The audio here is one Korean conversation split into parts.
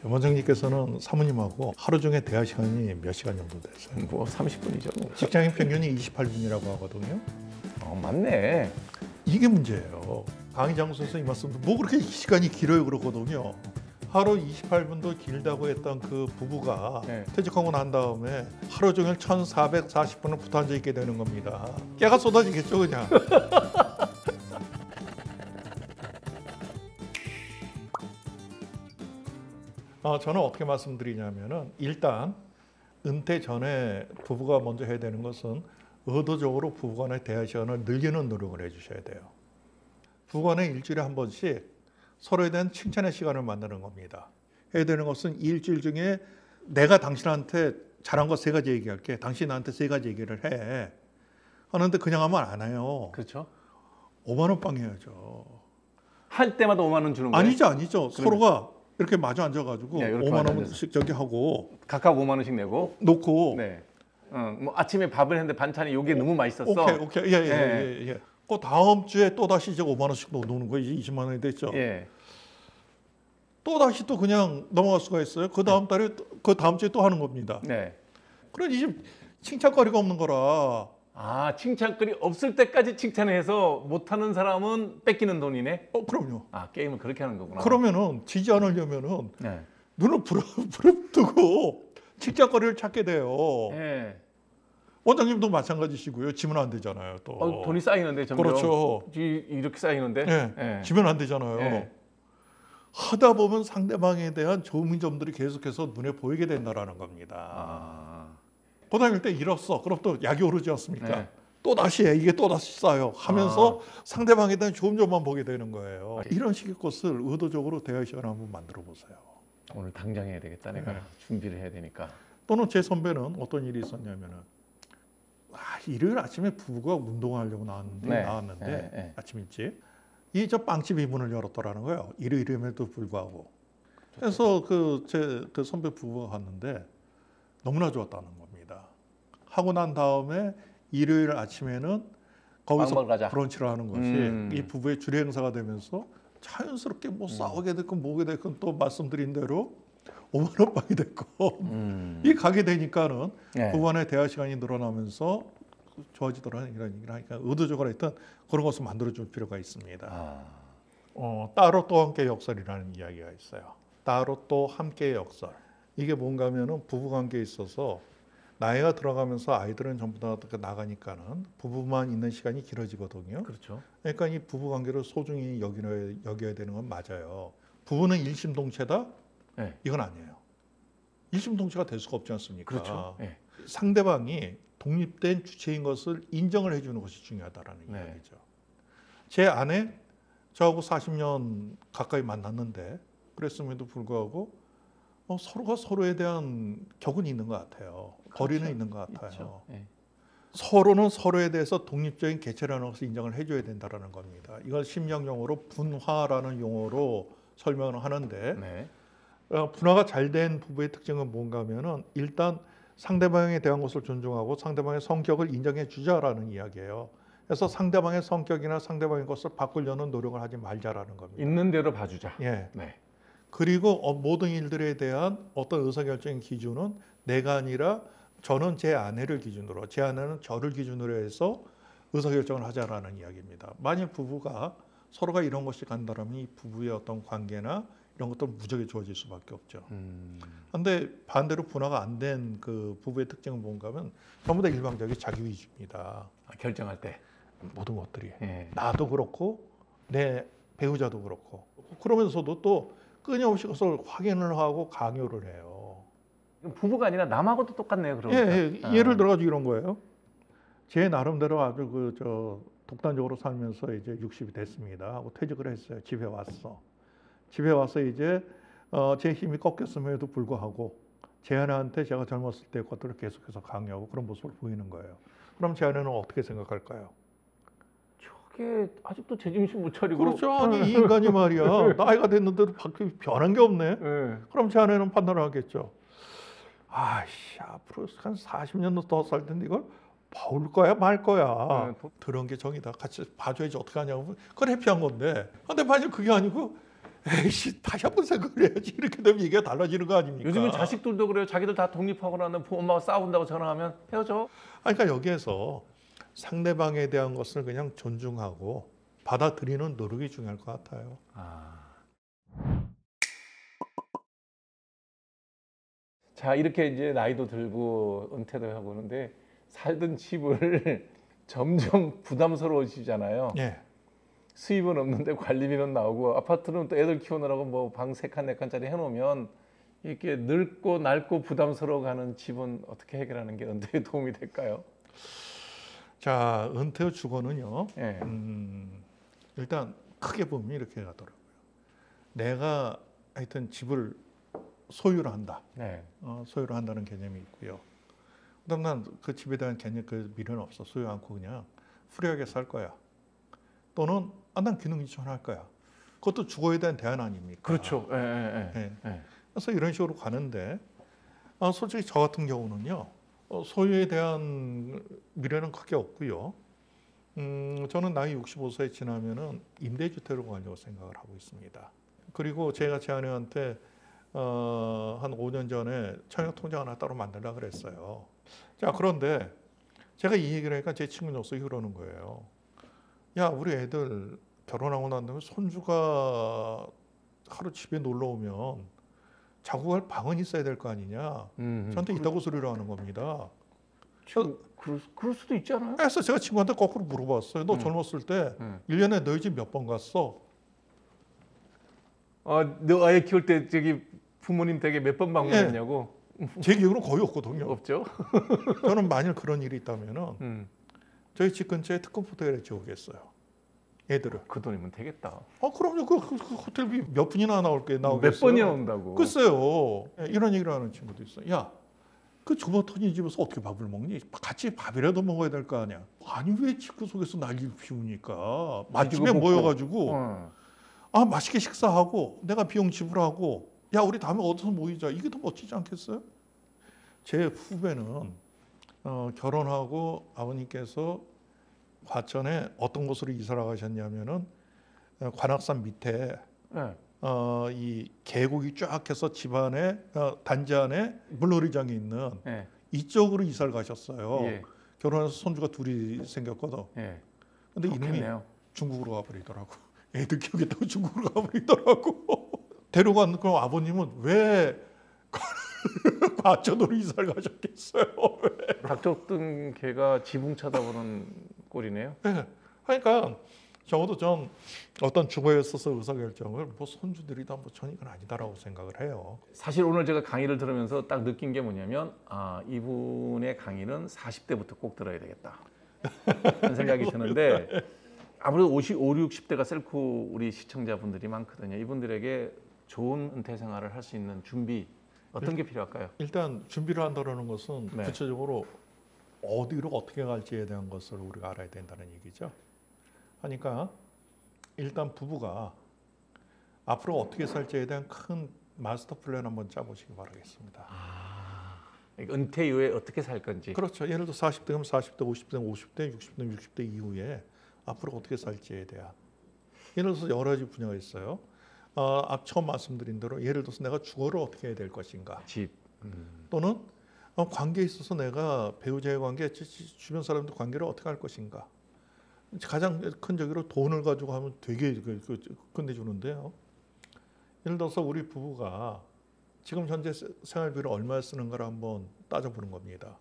원장님께서는 사모님하고 하루 중에 대화 시간이 몇 시간 정도 되세요? 뭐 30분이죠. 직장인 평균이 28분이라고 하거든요. 맞네. 이게 문제예요. 강의 장소에서 이 말씀도 뭐 그렇게 시간이 길어요 그러거든요. 하루 28분도 길다고 했던 그 부부가 퇴직하고 난 다음에 하루 종일 1440분을 붙어 앉아 있게 되는 겁니다. 깨가 쏟아지겠죠 그냥. 저는 어떻게 말씀드리냐면은 일단 은퇴 전에 부부가 먼저 해야 되는 것은 의도적으로 부부간의 대화 시간을 늘리는 노력을 해주셔야 돼요. 부부간에 일주일에 한 번씩 서로에 대한 칭찬의 시간을 만드는 겁니다. 해야 되는 것은 이 일주일 중에 내가 당신한테 잘한 거 3가지 얘기할게. 당신 나한테 3가지 얘기를 해. 하는데 그냥 하면 안 해요. 그렇죠. 5만 원 빵 해야죠. 할 때마다 5만 원 주는 거예요? 아니죠. 서로가 이렇게 마주 앉아가지고 5만 원씩 저기 하고 각각 5만 원씩 내고 놓고. 네. 뭐 아침에 밥을 했는데 반찬이 이게 너무 맛있었어. 오케이. 예. 그 다음 주에 또 다시 이제 5만 원씩 놓는 거예요. 이제 20만 원이 됐죠. 예. 또 다시 또 그냥 넘어갈 수가 있어요. 그 다음 달에 그 다음 주에 또 하는 겁니다. 네. 그래 이제 칭찬거리가 없는 거라. 칭찬거리 없을 때까지 칭찬을 해서 못하는 사람은 뺏기는 돈이네. 그럼요. 게임을 그렇게 하는 거구나. 그러면은 지지 않으려면은 눈을 부릅뜨고 칭찬거리를 찾게 돼요. 네. 원장님도 마찬가지시고요. 지면 안 되잖아요. 또 돈이 쌓이는데 점점. 그렇죠. 이렇게 쌓이는데. 지면 안 되잖아요. 하다 보면 상대방에 대한 좋은 점들이 계속해서 눈에 보이게 된다라는 겁니다. 고등학교 때 잃었어. 그럼 또 약이 오르지 않습니까? 또 다시 해. 이게 또 다시 쌓여 하면서 상대방에 대한 좋은 점만 보게 되는 거예요. 이런 식의 것을 의도적으로 대화 시간을 한번 만들어 보세요. 오늘 당장 해야 되겠다. 내가 준비를 해야 되니까. 또는 제 선배는 어떤 일이 있었냐면은 일요일 아침에 부부가 운동하려고 나왔는데 아침 일찍 이 저 빵집이 문을 열었더라는 거예요. 일요일임에도 불구하고. 그래서 제 선배 부부가 갔는데 너무나 좋았다는 겁니다. 하고 난 다음에 일요일 아침에는 거기서 브런치를 하는 것이 이 부부의 주례 행사가 되면서 자연스럽게 뭐 싸우게 됐건 뭐게 됐건 또 말씀드린 대로 5만 원 빵이 됐고 이 가게 되니까는 부부간의 대화 시간이 늘어나면서 좋아지더라는 이런 얘기를 하니까 의도적으로 했던 그런 것을 만들어줄 필요가 있습니다. 따로 또 함께 역설이라는 이야기가 있어요. 따로 또 함께 역설. 이게 뭔가 하면은 부부관계에 있어서 나이가 들어가면서 아이들은 전부 다 나가니까는 부부만 있는 시간이 길어지거든요. 그렇죠. 그러니까 이 부부관계를 소중히 여겨야 되는 건 맞아요. 부부는 일심동체다? 이건 아니에요. 일심동체가 될 수가 없지 않습니까? 그렇죠. 상대방이 독립된 주체인 것을 인정을 해주는 것이 중요하다라는 이야기죠. 제 아내 저하고 40년 가까이 만났는데 그랬음에도 불구하고 서로가 서로에 대한 격은 있는 것 같아요. 거리는 있는 것 같아요. 서로는 서로에 대해서 독립적인 개체라는 것을 인정을 해줘야 된다는 겁니다. 이걸 심리학 용어로 분화라는 용어로 설명을 하는데 분화가 잘 된 부부의 특징은 뭔가 하면은 일단 상대방에 대한 것을 존중하고 상대방의 성격을 인정해 주자라는 이야기예요. 그래서 상대방의 성격이나 상대방의 것을 바꾸려는 노력을 하지 말자라는 겁니다. 있는 대로 봐주자. 그리고 모든 일들에 대한 어떤 의사결정의 기준은 내가 아니라 저는 제 아내를 기준으로, 제 아내는 저를 기준으로 해서 의사결정을 하자라는 이야기입니다. 만일 부부가 서로가 이런 것이 간다면 이 부부의 어떤 관계나 이런 것도 무적이 좋아질 수밖에 없죠. 그런데 반대로 분화가 안 된 그 부부의 특징은 뭔가 하면 전부 다 일방적인 자기 위주입니다. 결정할 때. 모든 것들이. 나도 그렇고 내 배우자도 그렇고. 그러면서도 또 끊임없이 그것을 확인을 하고 강요를 해요. 부부가 아니라 남하고도 똑같네요. 그러니까. 예를 들어가지고 이런 거예요. 제 나름대로 아주 독단적으로 살면서 이제 60이 됐습니다. 하고 퇴직을 했어요. 집에 와서 이제 제 힘이 꺾였음에도 불구하고 제 아내한테 제가 젊었을 때 것들을 계속해서 강요하고 그런 모습을 보이는 거예요. 그럼 제 아내는 어떻게 생각할까요? 저게 아직도 제정신 못 차리고. 그렇죠. 아니 이 인간이 말이야. 나이가 됐는데도 변한 게 없네. 그럼 제 아내는 판단을 하겠죠. 앞으로 한 40년 더 살 텐데 이걸 봐올 거야 말 거야. 들은 게 정이다. 같이 봐줘야지 어떻게 하냐고. 그건 해피한 건데. 근데 만약 그게 아니고 에이씨 다시 한번 생각을 해야지. 이렇게 되면 얘기가 달라지는 거 아닙니까? 요즘은 자식들도 그래요. 자기들 다 독립하고 나면 엄마가 싸운다고 전화하면 헤어져. 그러니까 여기에서 상대방에 대한 것을 그냥 존중하고 받아들이는 노력이 중요할 것 같아요. 자, 이렇게 이제 나이도 들고 은퇴도 하고 그러는데 살던 집을 점점 부담스러워지잖아요. 예. 수입은 없는데 관리비는 나오고 아파트는 또 애들 키우느라고 뭐 방 3칸, 4칸짜리 해놓으면 이렇게 늙고 낡고 부담스러워가는 집은 어떻게 해결하는 게 은퇴에 도움이 될까요? 자, 은퇴 후 주거는요. 예. 일단 크게 보면 이렇게 가더라고요. 내가 하여튼 집을 소유를 한다. 네. 소유를 한다는 개념이 있고요. 그다음 난 그 집에 대한 개념, 그 미련은 없어. 소유 않고 그냥 프리하게 살 거야. 또는 난 기능지천할 거야. 그것도 주거에 대한 대안 아닙니까? 그렇죠. 예. 그래서 이런 식으로 가는데 솔직히 저 같은 경우는요. 소유에 대한 미련은 크게 없고요. 저는 나이 65세 지나면은 임대주택으로 가려고 생각을 하고 있습니다. 그리고 제가 제 아내한테 한 5년 전에 청약통장 하나 따로 만들려고 그랬어요. 자, 그런데 제가 이 얘기를 하니까 제 친구 녀석이 그러는 거예요. 야, 우리 애들 결혼하고 난 다음에 손주가 하루 집에 놀러 오면 자고 갈 방은 있어야 될 거 아니냐. 저한테 있다고 소리를 하는 겁니다. 그럴 수도 있지 않아요? 그래서 제가 친구한테 거꾸로 물어봤어요. 너 젊었을 때 1년에 너희 집 몇 번 갔어? 너 아이 키울 때 저기 부모님 댁에 몇 번 방문했냐고? 제 기억으로는 거의 없거든요. 없죠. 저는 만일 그런 일이 있다면은 저희 집 근처에 특급 호텔에 지우겠어요. 애들을. 그 돈이면 되겠다. 그럼요. 그 호텔비 몇 분이나 나오겠어요. 몇 번이나 온다고. 글쎄요. 이런 얘기를 하는 친구도 있어요. 야, 그 주머터니 집에서 어떻게 밥을 먹니? 같이 밥이라도 먹어야 될 거 아니야. 아니 왜 집구 속에서 난리를 피우니까. 맛집에 모여가지고 맛있게 식사하고 내가 비용 지불하고 야, 우리 다음에 어디서 모이자. 이게 더 멋지지 않겠어요? 제 후배는 결혼하고 아버님께서 과천에 어떤 곳으로 이사를 가셨냐면은 관악산 밑에 이 계곡이 쫙 해서 집안에 단지 안에 물놀이장이 있는 이쪽으로 이사를 가셨어요. 예. 결혼해서 손주가 둘이 생겼거든. 근데 이놈이 중국으로 가버리더라고. 애들 키우겠다고 중국으로 가버리더라고. 데려간 그럼 아버님은 왜 과천으로 이사를 가셨겠어요? 닥쳤던 개가 지붕 쳐다보는 꼴이네요. 네. 그러니까 적어도 전 어떤 주거에 있어서 의사결정을 뭐 손주들이 다 뭐 전 이건 아니다라고 생각을 해요. 사실 오늘 제가 강의를 들으면서 딱 느낀 게 뭐냐면 이분의 강의는 40대부터 꼭 들어야 되겠다 하는 생각이 드는데 아무래도 55, 60대가 셀프 우리 시청자분들이 많거든요. 이분들에게 좋은 은퇴 생활을 할 수 있는 준비 어떤 게 필요할까요? 일단 준비를 한다는 것은 구체적으로 어디로 어떻게 갈지에 대한 것을 우리가 알아야 된다는 얘기죠. 그러니까 일단 부부가 앞으로 어떻게 살지에 대한 큰 마스터 플랜 한번 짜보시기 바라겠습니다. 은퇴 이후에 어떻게 살 건지. 그렇죠. 예를 들어 40대면 40대, 50대면 50대, 60대면 60대 이후에 앞으로 어떻게 살지에 대한. 예를 들어서 여러 가지 분야가 있어요. 처음 말씀드린 대로 예를 들어서 내가 주거를 어떻게 해야 될 것인가. 집. 또는 관계에 있어서 내가 배우자의 관계, 주변 사람들 관계를 어떻게 할 것인가. 가장 큰 적으로 돈을 가지고 하면 되게 끝내주는데요. 예를 들어서 우리 부부가 지금 현재 생활비를 얼마 쓰는가를 한번 따져보는 겁니다.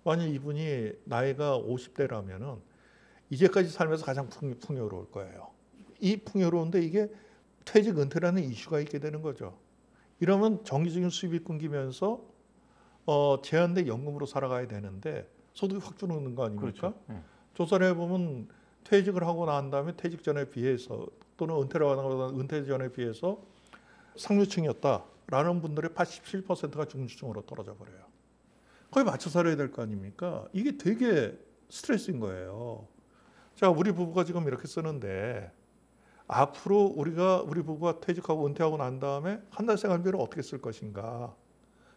만약 이분이 나이가 50대라면은 이제까지 살면서 가장 풍요로울 거예요. 이 풍요로운데 이게 퇴직 은퇴라는 이슈가 있게 되는 거죠. 이러면 정기적인 수입이 끊기면서 제한된 연금으로 살아가야 되는데 소득이 확 줄어드는 거 아닙니까? 그렇죠. 조사를 해보면 퇴직을 하고 난 다음에 퇴직 전에 비해서 또는 은퇴를 하거나 은퇴 전에 비해서 상류층이었다라는 분들의 87%가 중주층으로 떨어져 버려요. 거의 맞춰 살아야 될 거 아닙니까? 이게 되게 스트레스인 거예요. 자, 우리 부부가 지금 이렇게 쓰는데 앞으로 우리 부부가 퇴직하고 은퇴하고 난 다음에 한 달 생활비를 어떻게 쓸 것인가.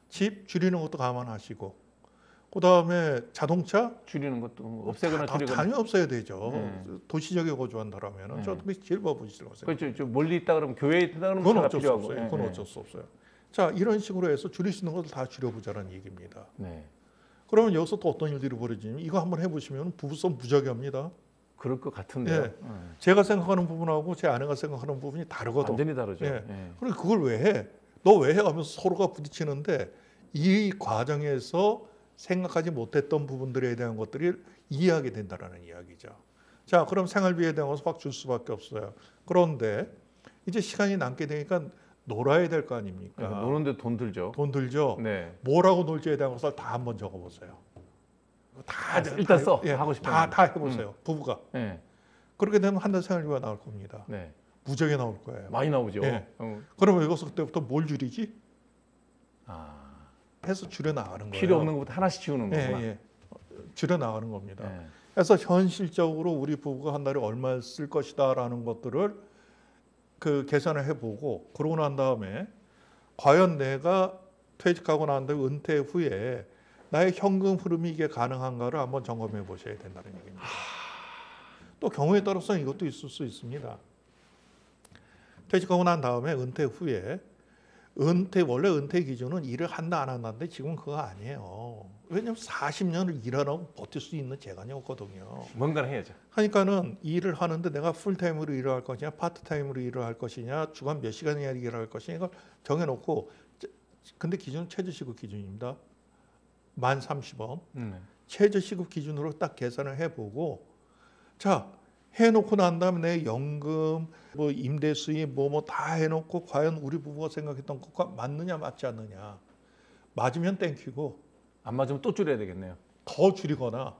집 줄이는 것도 감안하시고 그다음에 자동차 줄이는 것도 없애거나 줄이거나. 당연히 없어야 되죠. 도시적에 거주한다라면 저 제일 바보시라고 생각해요. 그렇죠. 좀 멀리 있다 그러면 교회에 있다 그러면 그건 차가 어쩔 수 필요하고. 없어요. 그건 어쩔 수 없어요. 자, 이런 식으로 해서 줄일 수 있는 것을 다 줄여보자는 얘기입니다. 네. 그러면 여기서 또 어떤 일들이 벌어지냐면 이거 한번 해보시면 부부싸움 무지하게 합니다. 그럴 것 같은데요. 예. 제가 생각하는 부분하고 제 아내가 생각하는 부분이 다르거든. 완전히 다르죠. 예. 예. 그럼 그걸 왜 해? 너 왜 해? 하면서 서로가 부딪히는데 이 과정에서 생각하지 못했던 부분들에 대한 것들을 이해하게 된다는 이야기죠. 자, 그럼 생활비에 대한 것을 확 줄 수밖에 없어요. 그런데 이제 시간이 남게 되니까 놀아야 될 거 아닙니까? 그러니까 노는데 돈 들죠. 돈 들죠. 네. 뭐라고 놀지에 대한 것을 다 한번 적어보세요. 다 일단 써. 예, 하고 싶은 다 해보세요. 부부가. 네. 그렇게 되면 한 달 생활비가 나올 겁니다. 네. 무지하게 나올 거예요. 많이 나오죠. 예. 그러면 여기서 그때부터 뭘 줄이지? 해서 줄여 나가는 거예요. 필요 없는 것부터 하나씩 지우는 거구나. 예. 줄여 나가는 겁니다. 예. 그래서 현실적으로 우리 부부가 한 달에 얼마 쓸 것이다라는 것들을 그 계산을 해보고 그러고 난 다음에 과연 내가 퇴직하고 난 다음에 은퇴 후에 나의 현금 흐름이 이게 가능한가를 한번 점검해 보셔야 된다는 얘기입니다. 또 경우에 따라서는 이것도 있을 수 있습니다. 퇴직하고 난 다음에 은퇴 후에 원래 은퇴 기준은 일을 한다 안 한다인데 지금은 그거 아니에요. 왜냐하면 40년을 일하라고 버틸 수 있는 재간이 없거든요. 뭔가를 해야죠. 하니까는 일을 하는데 내가 풀타임으로 일을 할 것이냐 파트타임으로 일을 할 것이냐 주간 몇 시간이나 일을 할 것이냐 이걸 정해놓고 근데 기준은 최저시급 기준입니다. 만 30원. 최저시급 기준으로 딱 계산을 해보고 자 해놓고 난 다음에 내 연금 뭐 임대 수입 뭐 다 해놓고 과연 우리 부부가 생각했던 것과 맞느냐 맞지 않느냐 맞으면 땡큐고 안 맞으면 또 줄여야 되겠네요. 더 줄이거나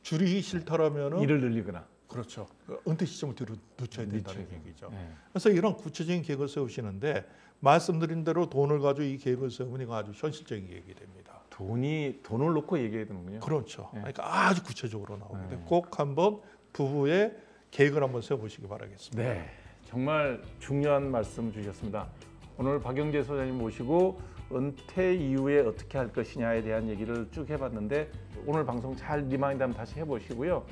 줄이기 싫다라면은 일을 늘리거나. 그렇죠. 은퇴 시점을 뒤로 늦춰야 된다는 얘기죠. 네. 그래서 이런 구체적인 계획을 세우시는데 말씀드린 대로 돈을 가지고 이 계획을 세우면 이거 아주 현실적인 계획이 됩니다. 돈을 놓고 얘기해야 되는군요. 그렇죠. 네. 그러니까 아주 구체적으로 나오게 돼. 꼭 한번 부부의 계획을 한번 세워보시기 바라겠습니다. 네, 정말 중요한 말씀 주셨습니다. 오늘 박영재 소장님 모시고 은퇴 이후에 어떻게 할 것이냐에 대한 얘기를 쭉 해봤는데 오늘 방송 잘 리마인드 한번 다시 해보시고요.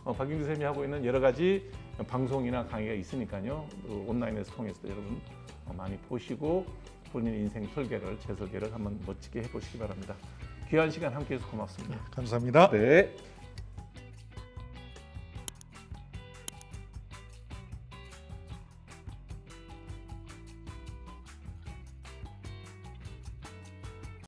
박영재 선생님이 하고 있는 여러 가지 방송이나 강의가 있으니까요. 온라인에서 통해서 여러분 많이 보시고 본인 인생 설계를 재설계를 한번 멋지게 해보시기 바랍니다. 귀한 시간 함께해서 고맙습니다. 감사합니다. 네.